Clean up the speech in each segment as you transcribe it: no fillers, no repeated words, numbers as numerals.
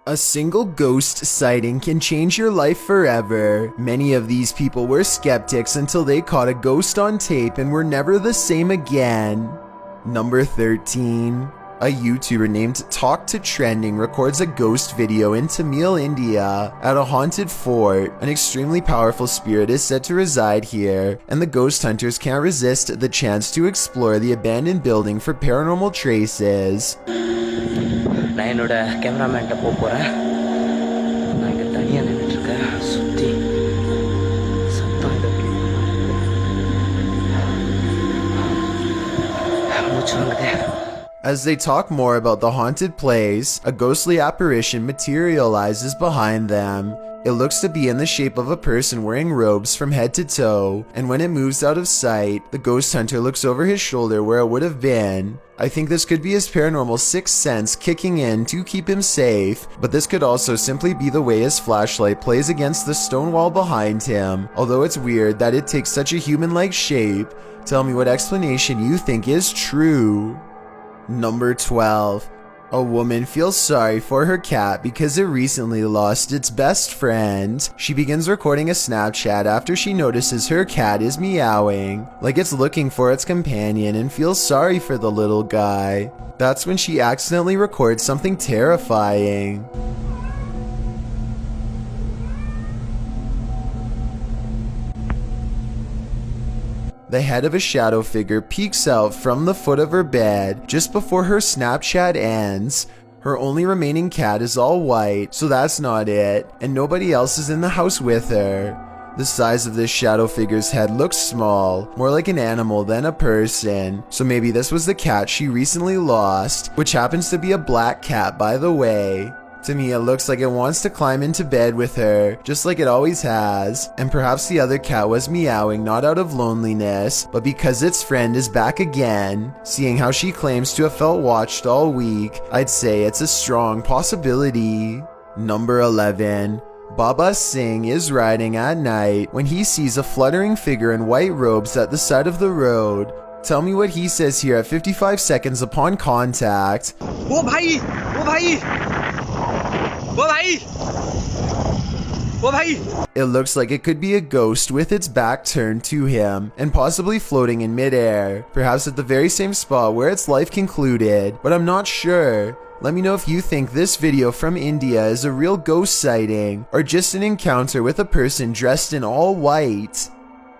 A single ghost sighting can change your life forever. Many of these people were skeptics until they caught a ghost on tape and were never the same again. Number 13. A YouTuber named Talk to Trending records a ghost video in Tamil, India at a haunted fort. An extremely powerful spirit is said to reside here, and the ghost hunters can't resist the chance to explore the abandoned building for paranormal traces. நான் என்னோட கேமராமேன்ட்ட போறேன். நான் இங்க தனியா நின்னுட்டு இருக்கேன். சுத்தி சத்தம் மூச்சு வாங்குதே. As they talk more about the haunted place, a ghostly apparition materializes behind them. It looks to be in the shape of a person wearing robes from head to toe, and when it moves out of sight, the ghost hunter looks over his shoulder where it would have been. I think this could be his paranormal sixth sense kicking in to keep him safe, but this could also simply be the way his flashlight plays against the stone wall behind him. Although it's weird that it takes such a human-like shape, tell me what explanation you think is true. Number 12. A woman feels sorry for her cat because it recently lost its best friend. She begins recording a Snapchat after she notices her cat is meowing, like it's looking for its companion, and feels sorry for the little guy. That's when she accidentally records something terrifying. The head of a shadow figure peeks out from the foot of her bed just before her Snapchat ends. Her only remaining cat is all white, so that's not it, and nobody else is in the house with her. The size of this shadow figure's head looks small, more like an animal than a person, so maybe this was the cat she recently lost, which happens to be a black cat by the way. To me, it looks like it wants to climb into bed with her, just like it always has, and perhaps the other cat was meowing not out of loneliness, but because its friend is back again. Seeing how she claims to have felt watched all week, I'd say it's a strong possibility. Number 11. Baba Singh is riding at night when he sees a fluttering figure in white robes at the side of the road. Tell me what he says here at 55 seconds upon contact. Oh bhai! Oh bhai! Oh bhai! Oh bhai! It looks like it could be a ghost with its back turned to him and possibly floating in midair, perhaps at the very same spot where its life concluded, but I'm not sure. Let me know if you think this video from India is a real ghost sighting or just an encounter with a person dressed in all white.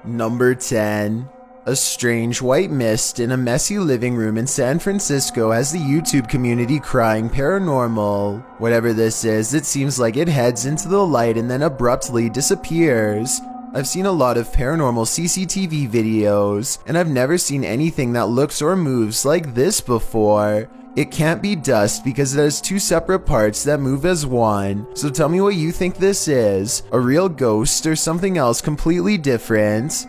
Number 10. A strange white mist in a messy living room in San Francisco has the YouTube community crying paranormal. Whatever this is, it seems like it heads into the light and then abruptly disappears. I've seen a lot of paranormal CCTV videos, and I've never seen anything that looks or moves like this before. It can't be dust because it has two separate parts that move as one, so tell me what you think this is, a real ghost or something else completely different.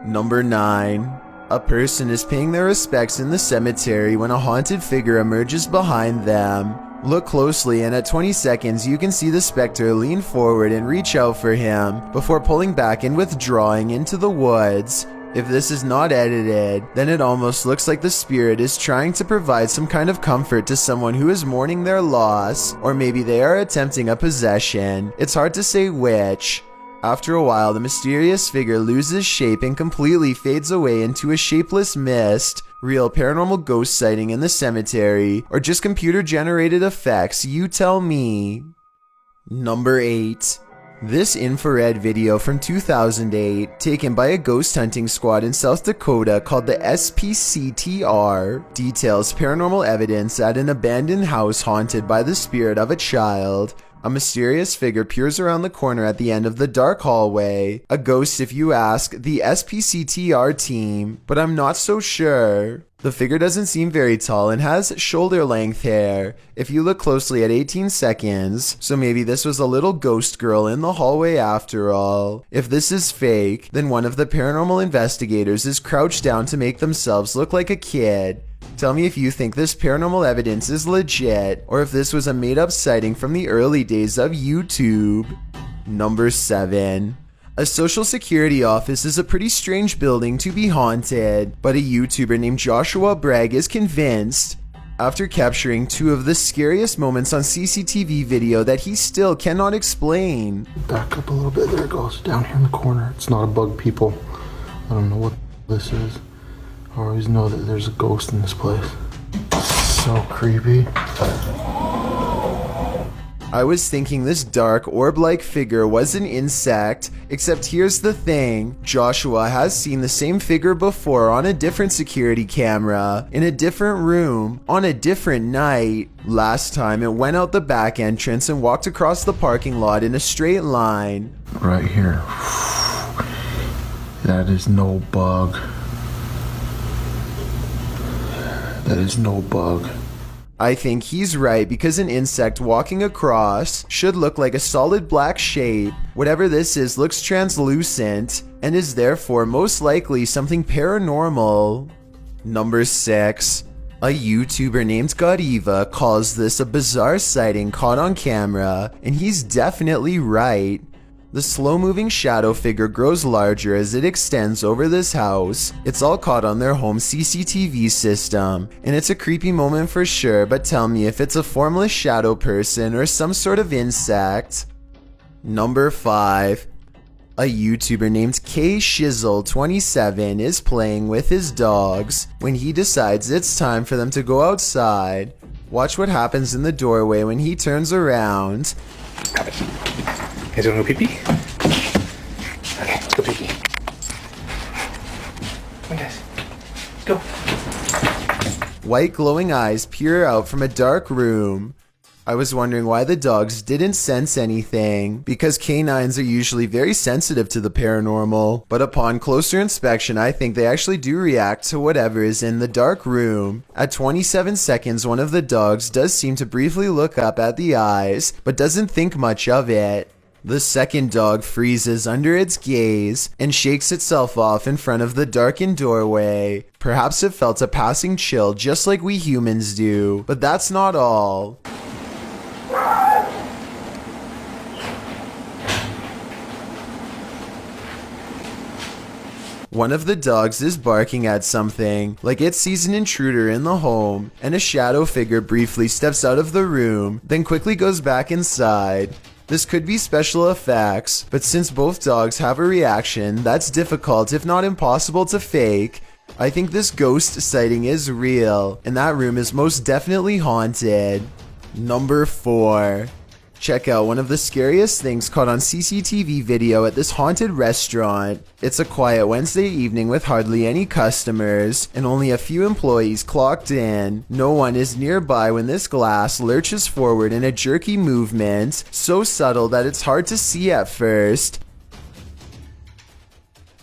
Number 9. A person is paying their respects in the cemetery when a haunted figure emerges behind them. Look closely, and at 20 seconds you can see the specter lean forward and reach out for him before pulling back and withdrawing into the woods. If this is not edited, then it almost looks like the spirit is trying to provide some kind of comfort to someone who is mourning their loss, or maybe they are attempting a possession. It's hard to say which. After a while, the mysterious figure loses shape and completely fades away into a shapeless mist. Real paranormal ghost sighting in the cemetery, or just computer-generated effects, you tell me. Number 8. This infrared video from 2008, taken by a ghost hunting squad in South Dakota called the SPCTR, details paranormal evidence at an abandoned house haunted by the spirit of a child. A mysterious figure peers around the corner at the end of the dark hallway. A ghost if you ask the SPCTR team, but I'm not so sure. The figure doesn't seem very tall and has shoulder-length hair if you look closely at 18 seconds, so maybe this was a little ghost girl in the hallway after all. If this is fake, then one of the paranormal investigators is crouched down to make themselves look like a kid. Tell me if you think this paranormal evidence is legit, or if this was a made-up sighting from the early days of YouTube. Number 7. A social security office is a pretty strange building to be haunted, but a YouTuber named Joshua Bragg is convinced. after capturing two of the scariest moments on CCTV video that he still cannot explain. Back up a little bit. There it goes. Down here in the corner. It's not a bug, people. I don't know what this is. I always know that there's a ghost in this place. So creepy. I was thinking this dark orb-like figure was an insect, except here's the thing, Joshua has seen the same figure before on a different security camera, in a different room, on a different night. Last time it went out the back entrance and walked across the parking lot in a straight line. Right here. That is no bug. That is no bug. I think he's right because an insect walking across should look like a solid black shape. Whatever this is looks translucent and is therefore most likely something paranormal. Number 6. A YouTuber named Godiva calls this a bizarre sighting caught on camera, and he's definitely right. The slow-moving shadow figure grows larger as it extends over this house. It's all caught on their home CCTV system, and it's a creepy moment for sure, but tell me if it's a formless shadow person or some sort of insect. Number 5. A YouTuber named KShizzle27 is playing with his dogs when he decides it's time for them to go outside. Watch what happens in the doorway when he turns around. Have it. You guys wanna go pee-pee? Okay, let's go pee-pee. Come on, guys. Let's go. White glowing eyes peer out from a dark room. I was wondering why the dogs didn't sense anything, because canines are usually very sensitive to the paranormal, but upon closer inspection I think they actually do react to whatever is in the dark room. At 27 seconds, one of the dogs does seem to briefly look up at the eyes, but doesn't think much of it. The second dog freezes under its gaze and shakes itself off in front of the darkened doorway. Perhaps it felt a passing chill just like we humans do, but that's not all. One of the dogs is barking at something, like it sees an intruder in the home, and a shadow figure briefly steps out of the room, then quickly goes back inside. This could be special effects, but since both dogs have a reaction that's difficult if not impossible to fake, I think this ghost sighting is real, and that room is most definitely haunted. Number 4. Check out one of the scariest things caught on CCTV video at this haunted restaurant. It's a quiet Wednesday evening with hardly any customers and only a few employees clocked in. No one is nearby when this glass lurches forward in a jerky movement, so subtle that it's hard to see at first.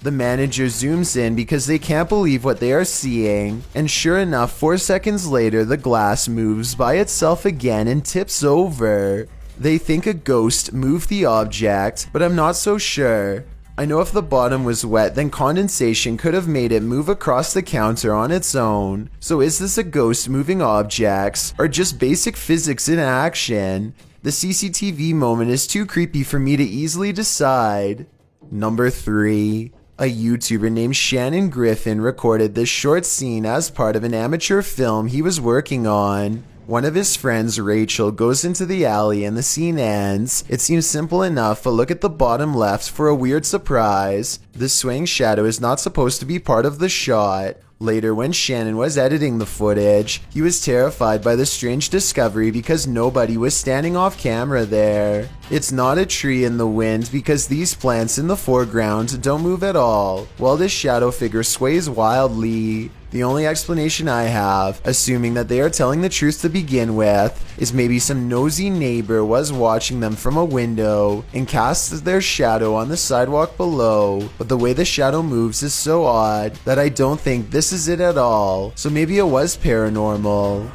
The manager zooms in because they can't believe what they are seeing, and sure enough, 4 seconds later the glass moves by itself again and tips over. They think a ghost moved the object, but I'm not so sure. I know if the bottom was wet, then condensation could have made it move across the counter on its own. So is this a ghost moving objects, or just basic physics in action? The CCTV moment is too creepy for me to easily decide. Number 3. A YouTuber named Shannon Griffin recorded this short scene as part of an amateur film he was working on. One of his friends, Rachel, goes into the alley and the scene ends. It seems simple enough, but look at the bottom left for a weird surprise. The swaying shadow is not supposed to be part of the shot. Later, when Shannon was editing the footage, he was terrified by the strange discovery because nobody was standing off camera there. It's not a tree in the wind because these plants in the foreground don't move at all, while this shadow figure sways wildly. The only explanation I have, assuming that they are telling the truth to begin with, is maybe some nosy neighbor was watching them from a window and cast their shadow on the sidewalk below, but the way the shadow moves is so odd that I don't think this is it at all, so maybe it was paranormal.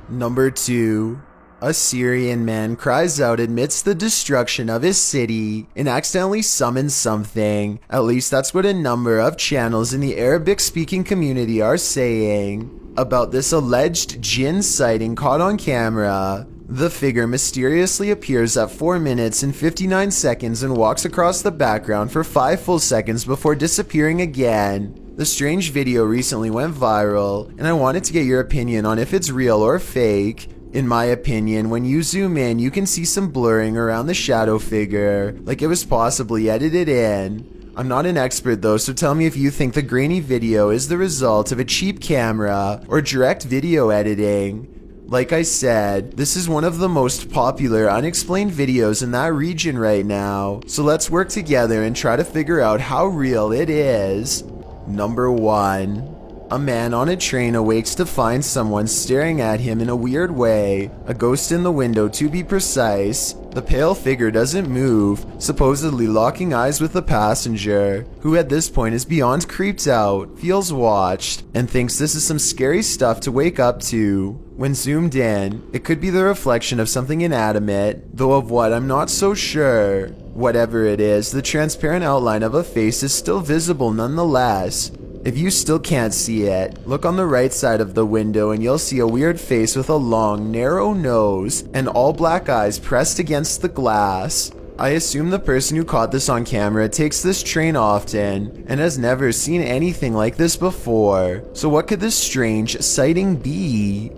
Number 2. A Syrian man cries out amidst the destruction of his city and accidentally summons something. At least that's what a number of channels in the Arabic-speaking community are saying about this alleged jinn sighting caught on camera. The figure mysteriously appears at 4 minutes and 59 seconds and walks across the background for 5 full seconds before disappearing again. The strange video recently went viral, and I wanted to get your opinion on if it's real or fake. In my opinion, when you zoom in, you can see some blurring around the shadow figure, like it was possibly edited in. I'm not an expert though, so tell me if you think the grainy video is the result of a cheap camera or direct video editing. Like I said, this is one of the most popular unexplained videos in that region right now, so let's work together and try to figure out how real it is. Number 1. A man on a train awakes to find someone staring at him in a weird way, a ghost in the window to be precise. The pale figure doesn't move, supposedly locking eyes with the passenger, who at this point is beyond creeped out, feels watched, and thinks this is some scary stuff to wake up to. When zoomed in, it could be the reflection of something inanimate, though of what I'm not so sure. Whatever it is, the transparent outline of a face is still visible nonetheless. If you still can't see it, look on the right side of the window and you'll see a weird face with a long, narrow nose and all black eyes pressed against the glass. I assume the person who caught this on camera takes this train often and has never seen anything like this before. So what could this strange sighting be?